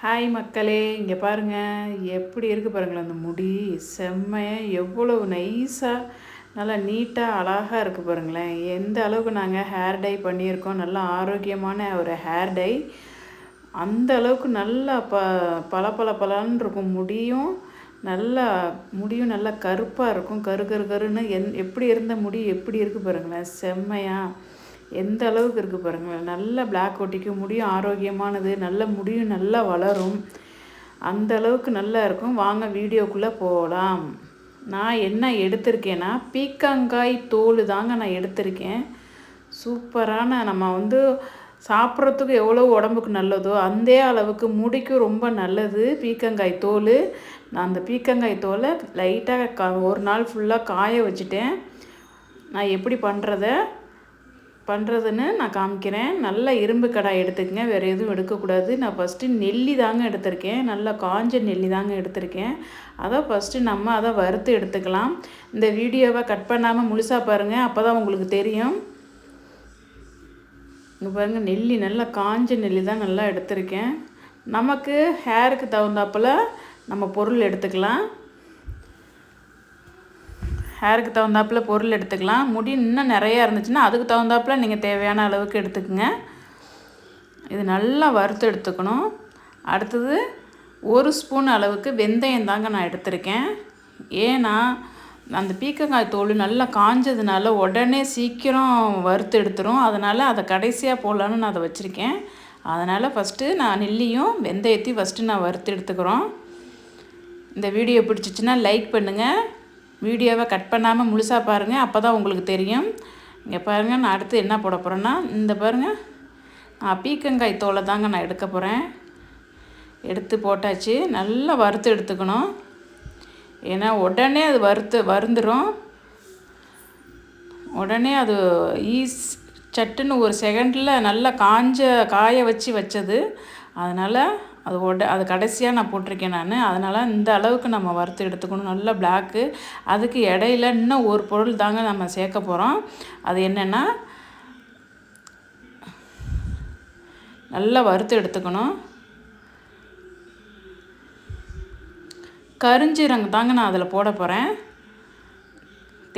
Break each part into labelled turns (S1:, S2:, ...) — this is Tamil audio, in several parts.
S1: ஹாய் மக்களே, இங்கே பாருங்கள் எப்படி இருக்குது பாருங்களேன். அந்த முடி செம்மையாக எவ்வளவு நைஸாக நல்லா நீட்டாக அழகாக இருக்குது பாருங்களேன். எந்த அளவுக்கு நாங்கள் ஹேர் டை பண்ணியிருக்கோம், நல்லா ஆரோக்கியமான ஒரு ஹேர் டை. அந்த அளவுக்கு நல்லா பளபளன்னு இருக்கும் முடியும். நல்லா கருப்பாக இருக்கும். கருன்னு எப்படி இருந்த முடி எப்படி இருக்குது பாருங்களேன். செம்மையாக எந்த அளவுக்கு இருக்குது பாருங்களேன். நல்லா பிளாக் ஒட்டிக்கும், முடியும் ஆரோக்கியமானது, நல்ல முடியும் நல்லா வளரும். அந்த அளவுக்கு நல்லா இருக்கும். வாங்க வீடியோக்குள்ளே போகலாம். நான் என்ன எடுத்திருக்கேன்னா பீக்கங்காய் தோல் தாங்க நான் எடுத்திருக்கேன். சூப்பரான நம்ம சாப்பிட்றதுக்கு எவ்வளோ உடம்புக்கு நல்லதோ அந்த அளவுக்கு முடிக்கும் ரொம்ப நல்லது பீக்கங்காய் தோல். நான் அந்த பீக்கங்காய் தோலை லைட்டாக ஒரு நாள் ஃபுல்லாக காய வச்சுட்டேன். நான் எப்படி பண்ணுறதுன்னு நான் காமிக்கிறேன். நல்லா இரும்பு கடாய் எடுத்துக்கங்க, வேறு எதுவும் எடுக்கக்கூடாது. நான் ஃபஸ்ட்டு நெல்லி தாங்க எடுத்திருக்கேன். நல்லா காஞ்ச நெல்லி தாங்க எடுத்திருக்கேன். ஃபஸ்ட்டு அதை வறுத்து எடுத்துக்கலாம். இந்த வீடியோவை கட் பண்ணாமல் முழுசாக பாருங்கள், அப்போ தான் உங்களுக்கு தெரியும். இங்கே பாருங்கள், நெல்லி நல்லா காஞ்ச நெல்லி தான் நல்லா எடுத்திருக்கேன். நமக்கு ஹேருக்கு தகுந்தாப்பில் நம்ம பொருள் எடுத்துக்கலாம். ஹேருக்கு தகுந்தாப்பில் பொருள் எடுத்துக்கலாம். முடி இன்னும் நிறையா இருந்துச்சுன்னா அதுக்கு தகுந்தாப்பில் நீங்கள் தேவையான அளவுக்கு எடுத்துக்கோங்க. இது நல்லா வறுத்து எடுத்துக்கணும். அடுத்தது 1 ஸ்பூன் அளவுக்கு வெந்தயம் தாங்க நான் எடுத்திருக்கேன். ஏன்னா அந்த பீக்கங்காய் தோல் நல்லா காஞ்சதுனால உடனே சீக்கிரம் வறுத்து எடுத்துரும். அதனால் அதை கடைசியாக போடலான்னு நான் அதை வச்சுருக்கேன். அதனால் ஃபஸ்ட்டு நான் நெல்லியும் வெந்தயத்தையும் ஃபஸ்ட்டு நான் வறுத்து எடுத்துக்கிறோம். இந்த வீடியோ பிடிச்சிச்சின்னா லைக் பண்ணுங்கள். வீடியோவை கட் பண்ணாமல் முழுசாக பாருங்கள், அப்போ தான் உங்களுக்கு தெரியும். இங்கே பாருங்கள், நான் அடுத்து என்ன போட போகிறேன்னா இந்த பாருங்கள், பீக்கங்காய் தோலை தாங்க நான் எடுக்க போகிறேன். எடுத்து போட்டாச்சு. நல்லா வறுத்து எடுத்துக்கணும். ஏன்னா உடனே அது வருந்துடும். உடனே அது சட்டுன்னு ஒரு செகண்டில் நல்லா காய வச்சது. அதனால் அது கடைசியாக நான் போட்டிருக்கேன் நான். அதனால் இந்த அளவுக்கு நம்ம வறுத்து எடுத்துக்கணும். நல்லா பிளாக்கு. அதுக்கு இடையில இன்னும் ஒரு பொருள் தாங்க நம்ம சேர்க்க போகிறோம். அது என்னென்னா நல்லா வறுத்து எடுத்துக்கணும். கருஞ்சீரகம் தாங்க நான் அதில் போட போகிறேன்.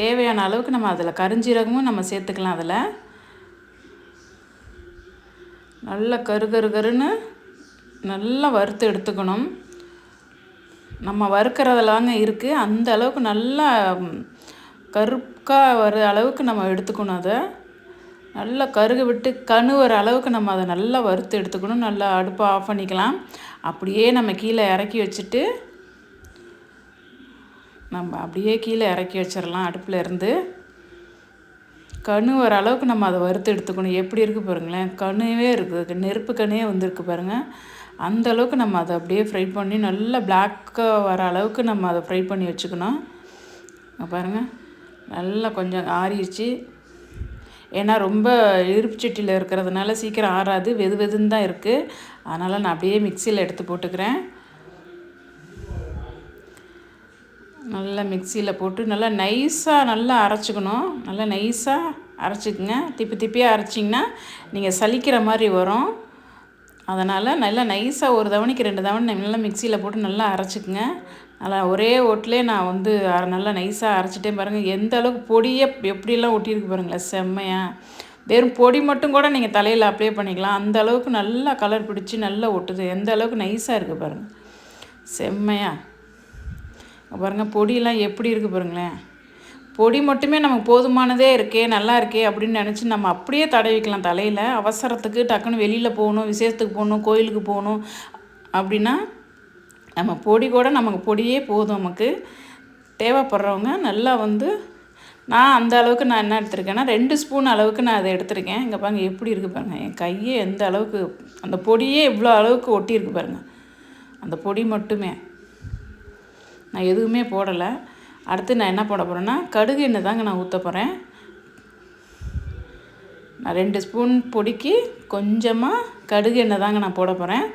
S1: தேவையான அளவுக்கு நம்ம அதில் கருஞ்சீரகமும் நம்ம சேர்த்துக்கலாம். அதில் நல்லா கருன்னு நல்லா வறுத்து எடுத்துக்கணும். நம்ம வறுக்கிறதுலாங்க இருக்குது. அந்த அளவுக்கு நல்லா கருப்பாக வர அளவுக்கு நம்ம எடுத்துக்கணும். அதை நல்லா கருக விட்டு கணுவர அளவுக்கு நம்ம அதை நல்லா வறுத்து எடுத்துக்கணும். நல்லா அடுப்பை ஆஃப் பண்ணிக்கலாம். அப்படியே நம்ம கீழே இறக்கி வச்சுட்டு வச்சிடலாம். அடுப்பில் இருந்து கணு வர அளவுக்கு நம்ம அதை வறுத்து எடுத்துக்கணும். எப்படி இருக்குது பாருங்களேன், கணுவே இருக்குது, நெருப்பு கணுவே வந்திருக்கு பாருங்கள். அந்த அளவுக்கு நம்ம அதை அப்படியே ஃப்ரை பண்ணி நல்லா பிளாக்காக வர அளவுக்கு நம்ம அதை ஃப்ரை பண்ணி வச்சுக்கணும். பாருங்கள், நல்லா கொஞ்சம் ஆறிடுச்சு. ஏன்னா ரொம்ப இருப்பு சட்டியில் இருக்கிறதுனால சீக்கிரம் ஆறாது, வெதுன்னு தான் இருக்குது. அதனால் நான் அப்படியே மிக்சியில் எடுத்து போட்டுக்கிறேன். நல்லா மிக்சியில் போட்டு நல்லா நைஸாக நல்லா அரைச்சிக்கணும். நல்லா நைஸாக அரைச்சிக்கங்க. திப்பியாக அரைச்சிங்கன்னா நீங்கள் சலிக்கிற மாதிரி வரும். அதனால் நல்லா நைஸாக ஒரு தவணைக்கு 2 தவணை நல்லா மிக்சியில் போட்டு நல்லா அரைச்சிக்கங்க. நல்லா ஒரே ஓட்டிலே நான் நல்லா நைஸாக அரைச்சிட்டேன் பாருங்கள். எந்த அளவுக்கு பொடியை எப்படியெல்லாம் ஒட்டியிருக்கு பாருங்களேன், செம்மையாக. வெறும் பொடி மட்டும் கூட நீங்கள் தலையில் அப்ளை பண்ணிக்கலாம். அந்த அளவுக்கு நல்லா கலர் பிடிச்சி நல்லா ஒட்டுது. எந்த அளவுக்கு நைஸாக இருக்குது பாருங்கள், செம்மையாக. பாருங்கள், பொடியெல்லாம் எப்படி இருக்குது பாருங்களேன். பொடி மட்டுமே நமக்கு போதுமானதே இருக்கே, நல்லா இருக்கே அப்படின்னு நினச்சி நம்ம அப்படியே தடவிக்கலாம் தலையில். அவசரத்துக்கு டக்குன்னு வெளியில் போகணும், விசேஷத்துக்கு போகணும், கோயிலுக்கு போகணும் அப்படின்னா நம்ம பொடி கூட நமக்கு பொடியே போதும். நமக்கு தேவைப்படுறவங்க நல்லா நான் அந்த அளவுக்கு நான் என்ன எடுத்திருக்கேன்னா 2 ஸ்பூன் அளவுக்கு நான் அதை எடுத்திருக்கேன். இங்கே பாருங்கள் எப்படி இருக்குது பாருங்கள். என் கையே எந்த அளவுக்கு அந்த பொடியே இவ்வளோ அளவுக்கு ஒட்டியிருக்கு பாருங்கள். அந்த பொடி மட்டுமே, நான் எதுவுமே போடலை. அடுத்து நான் என்ன போட போகிறேன்னா கடுகு எண்ணெய் தாங்க நான் ஊற்ற போகிறேன். நான் 2 ஸ்பூன் பொடிக்கு கொஞ்சமாக கடுகு எண்ணெய் தாங்க நான் போட போகிறேன்.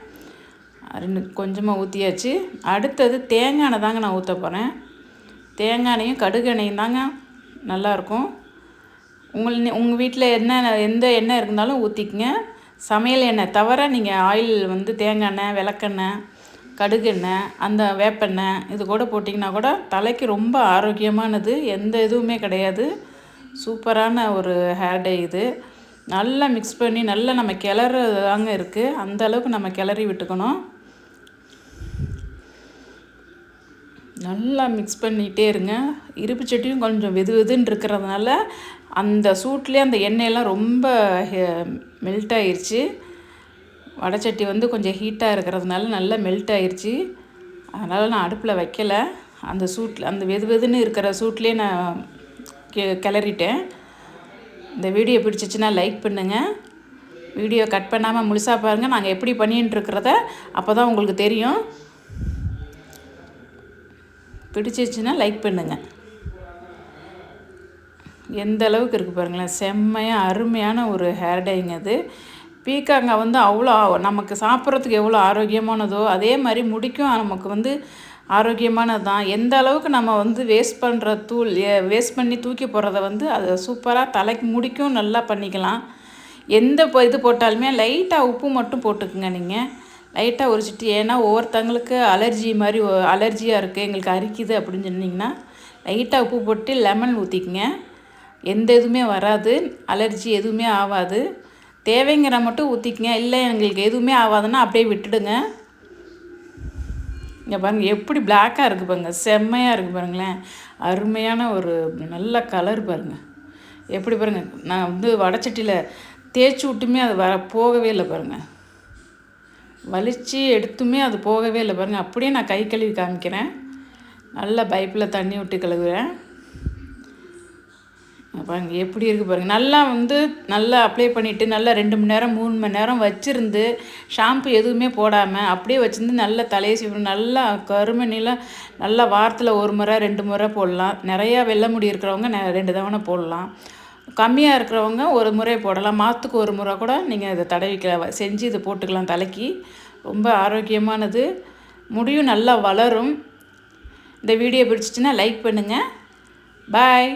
S1: கொஞ்சமாக ஊற்றியாச்சு. அடுத்தது தேங்காய் எண்ணெய் தாங்க நான் ஊற்ற போகிறேன். தேங்காய் எண்ணெயும் கடுகு எண்ணெயும் தாங்க நல்லாயிருக்கும். உங்கள் வீட்டில் எந்த எண்ணெய் இருந்தாலும் ஊற்றிக்குங்க. சமையல் எண்ணெய் தவிர நீங்கள் ஆயில் வந்து தேங்காய் எண்ணெய், விளக்கெண்ணெய், கடுகெண்ணெய், அந்த வேப்பெண்ணெய் இது கூட போட்டிங்கன்னா கூட தலைக்கு ரொம்ப ஆரோக்கியமானது. எந்த இதுவுமே கிடையாது. சூப்பரான ஒரு ஹேர் டை இது. நல்லா மிக்ஸ் பண்ணி நல்லா நம்ம கிளறதாங்க இருக்குது. அந்த அளவுக்கு நம்ம கிளறி விட்டுக்கணும். நல்லா மிக்ஸ் பண்ணிகிட்டே இருங்க. இருப்பு சட்டியும் கொஞ்சம் வெது வெதுன்னு இருக்கிறதுனால அந்த சூட்லேயே அந்த எண்ணெயெல்லாம் ரொம்ப மெல்ட் ஆயிடுச்சு. வடைச்சட்டி வந்து கொஞ்சம் ஹீட்டாக இருக்கிறதுனால நல்லா மெல்ட் ஆயிடுச்சு. அதனால் நான் அடுப்பில் வைக்கலை. அந்த சூட்டில் அந்த வெது வெதுன்னு இருக்கிற சூட்லேயே நான் கிளறிட்டேன். இந்த வீடியோ பிடிச்சிச்சின்னா லைக் பண்ணுங்கள். வீடியோ கட் பண்ணாமல் முழுசாக பாருங்கள். நாங்கள் எப்படி பண்ணிட்டுருக்கிறத அப்போ தான் உங்களுக்கு தெரியும். பிடிச்சிச்சின்னா லைக் பண்ணுங்கள். எந்த அளவுக்கு இருக்குது பாருங்களேன். செம்மையாக அருமையான ஒரு ஹேர் டைங்க அது. பீர்க்கங்காய் வந்து அவ்வளோ நமக்கு சாப்பிட்றதுக்கு எவ்வளோ ஆரோக்கியமானதோ அதே மாதிரி முடிக்கும் நமக்கு வந்து ஆரோக்கியமானது தான். எந்த அளவுக்கு நம்ம வந்து வேஸ்ட் பண்ணுற வேஸ்ட் பண்ணி தூக்கி போடுறத வந்து அது சூப்பராக தலைக்கு முடிக்கும் நல்லா பண்ணிக்கலாம். எந்த இது போட்டாலுமே லைட்டாக உப்பு மட்டும் போட்டுக்குங்க. நீங்கள் லைட்டாக ஒரு சிட்டி, ஏன்னா ஒவ்வொருத்தங்களுக்கு அலர்ஜியாக இருக்குது, எங்களுக்கு அரிக்குது அப்படின்னு சொன்னிங்கன்னா லைட்டாக உப்பு போட்டு லெமன் ஊற்றிக்குங்க. எந்த இதுவுமே வராது, அலர்ஜி எதுவுமே ஆகாது. தேவைங்கிற மட்டும் ஊற்றிக்குங்க. இல்லை எங்களுக்கு எதுவுமே ஆகாதுன்னா அப்படியே விட்டுடுங்க. இங்கே பாருங்கள் எப்படி பிளாக்காக இருக்குது பாருங்கள். செம்மையாக இருக்குது பாருங்களேன். அருமையான ஒரு நல்ல கலர் பாருங்கள். எப்படி பாருங்கள். நான் வந்து வடைச்சட்டியில் தேய்ச்சி விட்டுமே அது போகவே இல்லை பாருங்கள். வலித்து எடுத்துமே அது போகவே இல்லை பாருங்கள். அப்படியே நான் கை கழுவி காமிக்கிறேன். நல்லா பைப்பில் தண்ணி விட்டு கழுவுறேன் பாருங்கள். எப்படி இருக்குது பாருங்கள். நல்லா வந்து நல்லா அப்ளை பண்ணிவிட்டு நல்லா 2 மணி நேரம் 3 மணி நேரம் வச்சுருந்து ஷாம்பு எதுவுமே போடாமல் அப்படியே வச்சுருந்து நல்லா தலையை சீவணும். நல்லா கருமணியில் நல்லா வாரத்தில் 1 முறை 2 முறை போடலாம். நிறையா வெள்ளை முடி இருக்கிறவங்க 2 தவணை போடலாம். கம்மியாக இருக்கிறவங்க 1 முறை போடலாம். மாதத்துக்கு 1 முறை கூட நீங்கள் இதை தடவிக்கலாம், செஞ்சு இதை போட்டுக்கலாம். தலைக்கு ரொம்ப ஆரோக்கியமானது. முடியும் நல்லா வளரும். இந்த வீடியோ பிடிச்சிச்சின்னா லைக் பண்ணுங்கள். பாய்.